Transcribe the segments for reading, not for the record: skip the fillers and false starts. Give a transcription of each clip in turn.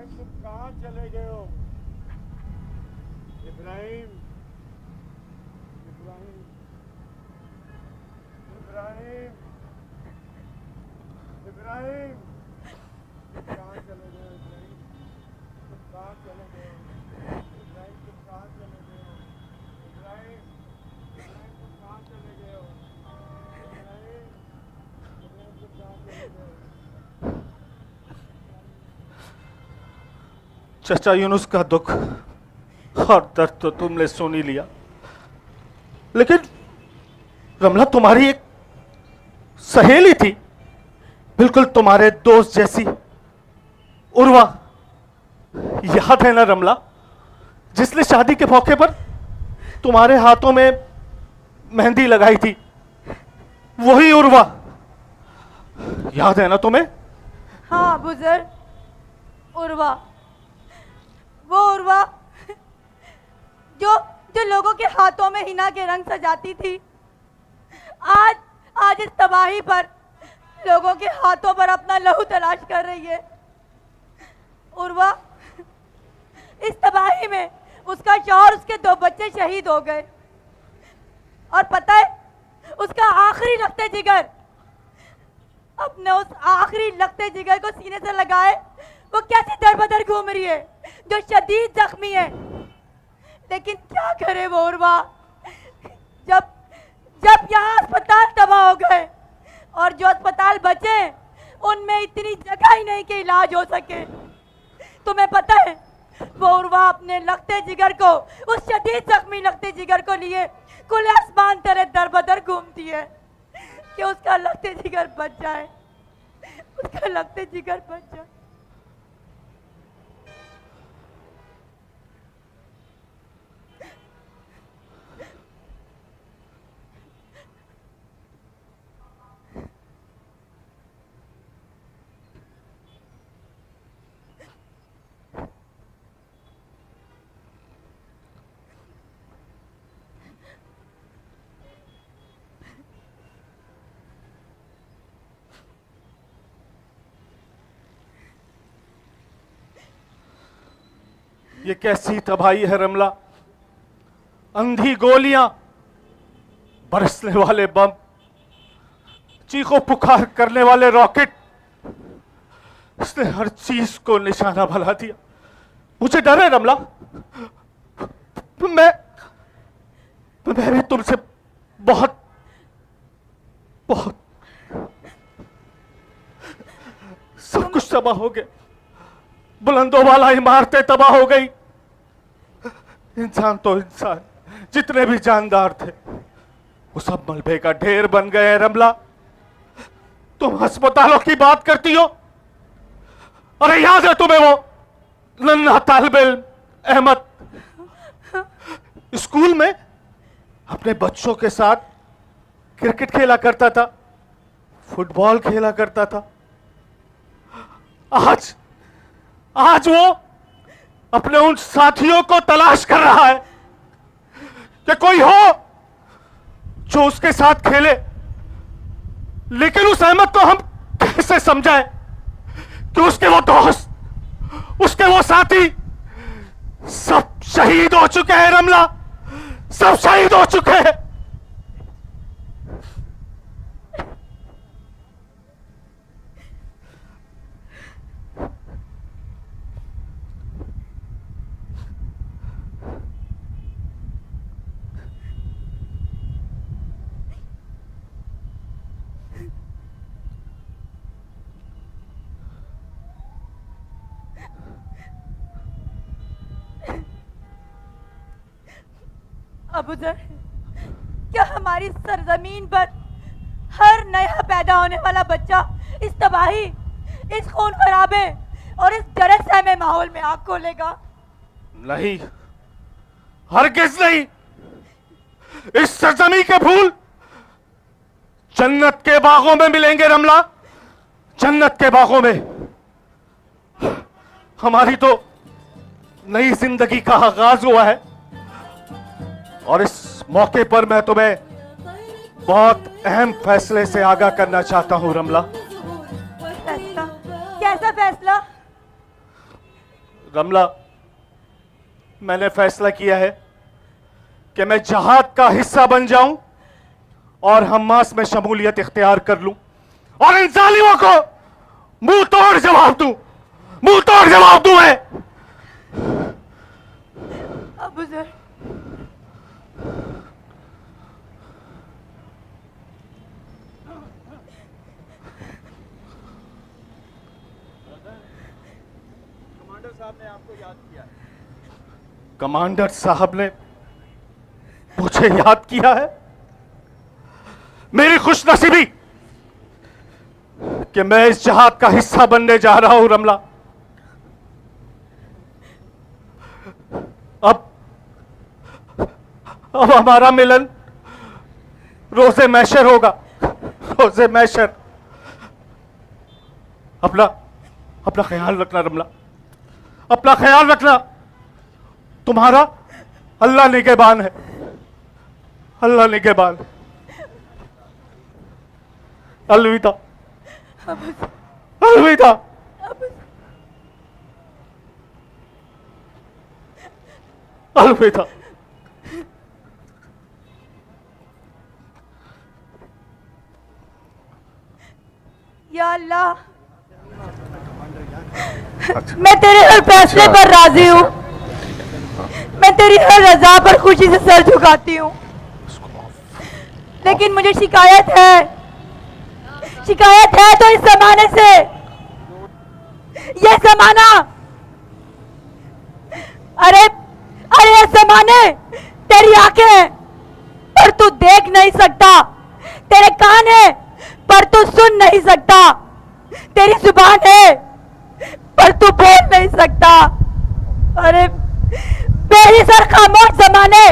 इब्राहिम तुम कहाँ चले गए हो? इब्राहिम, इब्राहिम, इब्राहिम, इब्राहिम, कहाँ चले गए हो? इब्राहिम तुम कहाँ चले गए हो? इब्राहिम तुम कहाँ चले गए हो? इब्राहिम, इब्राहिम तुम कहाँ चले गए हो? इब्राहिम, इब्राहिम तुम कहाँ चले गए हो? चचा यूनुस का दुख और दर्द तो तुमने सुन ही लिया, लेकिन रमला तुम्हारी एक सहेली थी, बिल्कुल तुम्हारे दोस्त जैसी, उर्वा। याद है ना रमला, जिसने शादी के मौके पर तुम्हारे हाथों में मेहंदी लगाई थी? वही उर्वा, याद है ना तुम्हें? हाँ बुजुर्ग, उर्वा, वो उर्वा जो जो लोगों के हाथों में हिना के रंग सजाती थी, आज आज इस तबाही पर लोगों के हाथों पर अपना लहू तलाश कर रही है। उर्वा, इस तबाही में उसका शौहर, उसके 2 बच्चे शहीद हो गए, और पता है उसका आखिरी लखते जिगर, अपने उस आखिरी लखते जिगर को सीने से लगाए वो कैसी दरबदर घूम रही है, जो शदीद जख्मी है। लेकिन क्या करे वो उर्वा, जब जब यहाँ अस्पताल तबाह हो गए और जो अस्पताल बचे उनमें इतनी जगह ही नहीं कि इलाज हो सके। तुम्हें पता है वो उर्वा अपने लगते जिगर को, उस शदीद जख्मी लगते जिगर को लिए खुले आसमान तरह दरबदर घूमती है कि उसका लगते जिगर बच जाए, उसका लगते जिगर बच जाए। ये कैसी तबाही है रमला, अंधी गोलियां, बरसने वाले बम, चीखों पुकार करने वाले रॉकेट, इसने हर चीज को निशाना बना दिया। मुझे डर है रमला, मैं भी तुमसे बहुत बहुत सब कुछ तबाह हो गया, बुलंदों वाला इमारतें तबाह हो गई, इंसान तो इंसान, जितने भी जानदार थे वो सब मलबे का ढेर बन गए। रमला, तुम अस्पतालों की बात करती हो, अरे याद है तुम्हें वो नन्हा तालिब इल्म अहमद स्कूल में अपने बच्चों के साथ क्रिकेट खेला करता था, फुटबॉल खेला करता था। आज वो अपने उन साथियों को तलाश कर रहा है कि कोई हो जो उसके साथ खेले, लेकिन उस अहमद को हम कैसे समझाएं कि उसके वो दोस्त, उसके वो साथी सब शहीद हो चुके हैं। रमला, सब शहीद हो चुके हैं। अबूजर, क्या हमारी सरजमीन पर हर नया पैदा होने वाला बच्चा इस तबाही, इस खून खराबे और इस जरस सहमे माहौल में आग खोलेगा? नहीं, हरगिज नहीं। इस सरजमी के फूल जन्नत के बागों में मिलेंगे रमला, जन्नत के बागों में। हमारी तो नई जिंदगी का आगाज हुआ है, और इस मौके पर मैं तुम्हें बहुत अहम फैसले से आगाह करना चाहता हूं रमला। फैसला? कैसा फैसला? रमला, मैंने फैसला किया है कि मैं जहाद का हिस्सा बन जाऊं और हमास में शमूलियत इख्तियार कर लूं और इन जालिमों को मुंह तोड़ जवाब दूं, मुंह तोड़ जवाब दूं मैं। अबू जर, कमांडर साहब ने आपको याद किया है। कमांडर साहब ने मुझे याद किया है? मेरी खुशनसीबी कि मैं इस जहाद का हिस्सा बनने जा रहा हूं रमला। अब हमारा मिलन रोज़े मैशर होगा, रोज़े मैशर। अपना अपना ख्याल रखना रमला, अपना ख्याल रखना। तुम्हारा अल्लाह निगहबान है, अल्लाह निगहबान। अलविदा, अलविदा। अलविदा। या अल्लाह, मैं तेरे हर फैसले पर राजी हूँ, मैं तेरी हर रजा पर खुशी से सर झुकाती हूँ, लेकिन मुझे शिकायत है तो इस जमाने से। ये जमाना, अरे ये जमाने तेरी आंखें हैं पर तू देख नहीं सकता, तेरे कान है पर तू सुन नहीं सकता, तेरी जुबान है पर तू बोल नहीं सकता। अरे मेरी सर खामोश जमाने।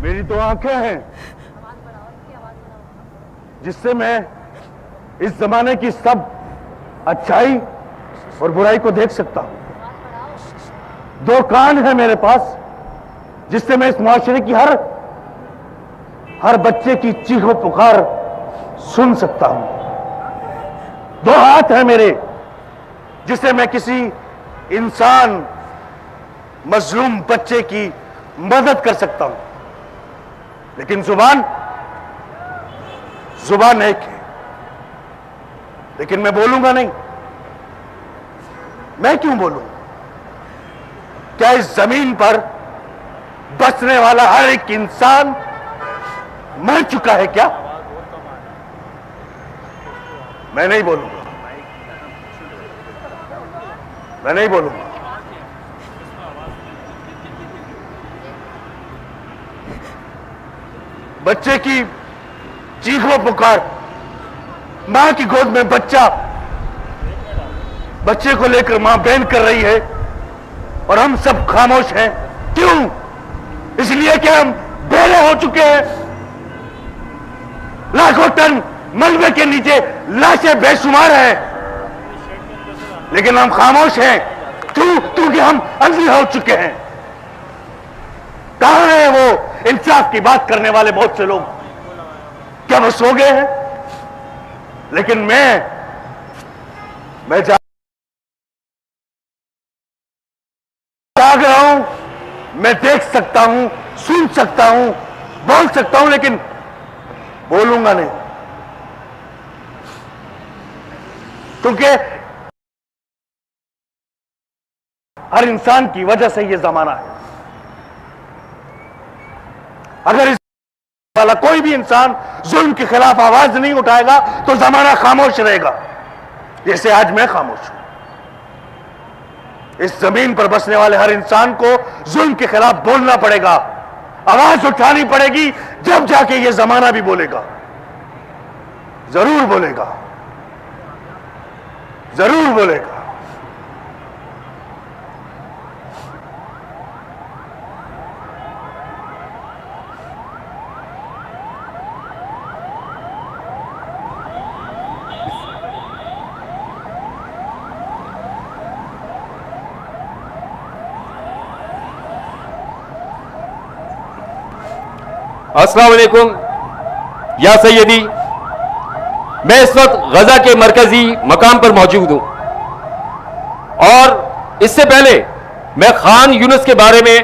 मेरी तो आंखें हैं जिससे मैं इस जमाने की सब अच्छाई और बुराई को देख सकता हूं। दो कान है मेरे पास जिससे मैं इस मुआशरे की हर बच्चे की चीखो पुकार सुन सकता हूं। दो हाथ है मेरे जिससे मैं किसी इंसान मजलूम बच्चे की मदद कर सकता हूं। लेकिन जुबान एक है, लेकिन मैं बोलूंगा नहीं। मैं क्यों बोलूं? क्या इस जमीन पर बसने वाला हर एक इंसान मर चुका है क्या? मैं नहीं बोलूंगा, मैं नहीं बोलूंगा। बच्चे की चीखो पुकार, मां की गोद में बच्चे को लेकर मां बहन कर रही है और हम सब खामोश हैं। क्यों? इसलिए कि हम बेरे हो चुके हैं। लाखों टन मलबे के नीचे लाशें बेशुमार हैं, लेकिन हम खामोश हैं। क्यों? क्योंकि हम अंधे हो चुके हैं। कहां है वो इंसाफ की बात करने वाले बहुत से लोग? क्या वो सो गए हैं? लेकिन मैं जाग रहा हूं। मैं देख सकता हूं, सुन सकता हूं, बोल सकता हूं, लेकिन बोलूंगा नहीं, क्योंकि हर इंसान की वजह से यह जमाना है। अगर इस वाला कोई भी इंसान जुल्म के खिलाफ आवाज नहीं उठाएगा तो जमाना खामोश रहेगा, जैसे आज मैं खामोश हूं। इस जमीन पर बसने वाले हर इंसान को जुल्म के खिलाफ बोलना पड़ेगा, आवाज उठानी पड़ेगी, जब जाके यह जमाना भी बोलेगा। जरूर बोलेगा, जरूर बोलेगा। अस्सलाम वालेकुम या सैयदी, मैं इस वक्त गजा के मरकजी मकाम पर मौजूद हूं और इससे पहले मैं खान यूनुस के बारे में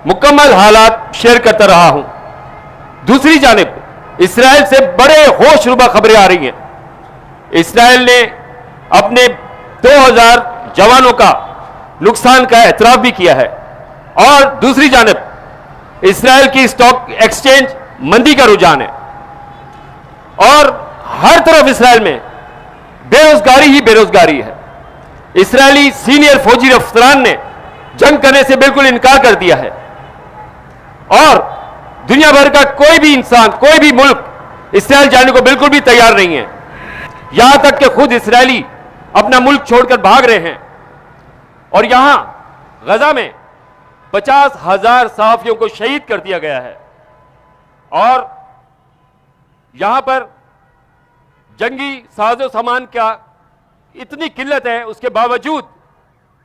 मुकम्मल हालात शेयर करता रहा हूं। दूसरी जानिब इसराइल से बड़े होशरुबा खबरें आ रही हैं। इसराइल ने अपने 2000 जवानों का नुकसान का एतराफ भी किया है और दूसरी जानिब इसराइल की स्टॉक एक्सचेंज मंदी का रुझान है और हर तरफ इसराइल में बेरोजगारी ही बेरोजगारी है। इसराइली सीनियर फौजी अफसरान ने जंग करने से बिल्कुल इनकार कर दिया है और दुनिया भर का कोई भी इंसान, कोई भी मुल्क इसराइल जाने को बिल्कुल भी तैयार नहीं है। यहां तक कि खुद इसराइली अपना मुल्क छोड़कर भाग रहे हैं और यहां गजा में 50,000 सहाफियों को शहीद कर दिया गया है और यहां पर जंगी साजो सामान का इतनी किल्लत है, उसके बावजूद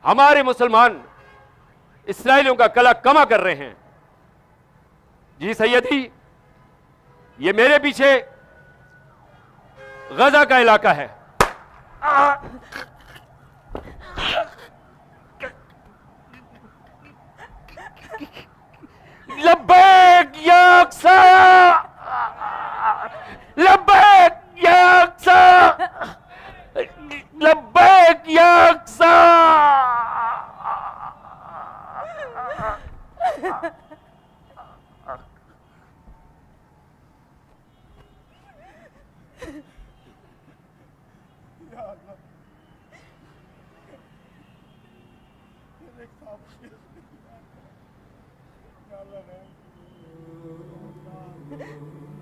हमारे मुसलमान इसराइलियों का गला कमा कर रहे हैं। जी सैयदी, ये मेरे पीछे गजा का इलाका है। लब्बैक या अक्सा, लब्बैक या अक्सा, लब्बैक या अक्सा। या अल्लाह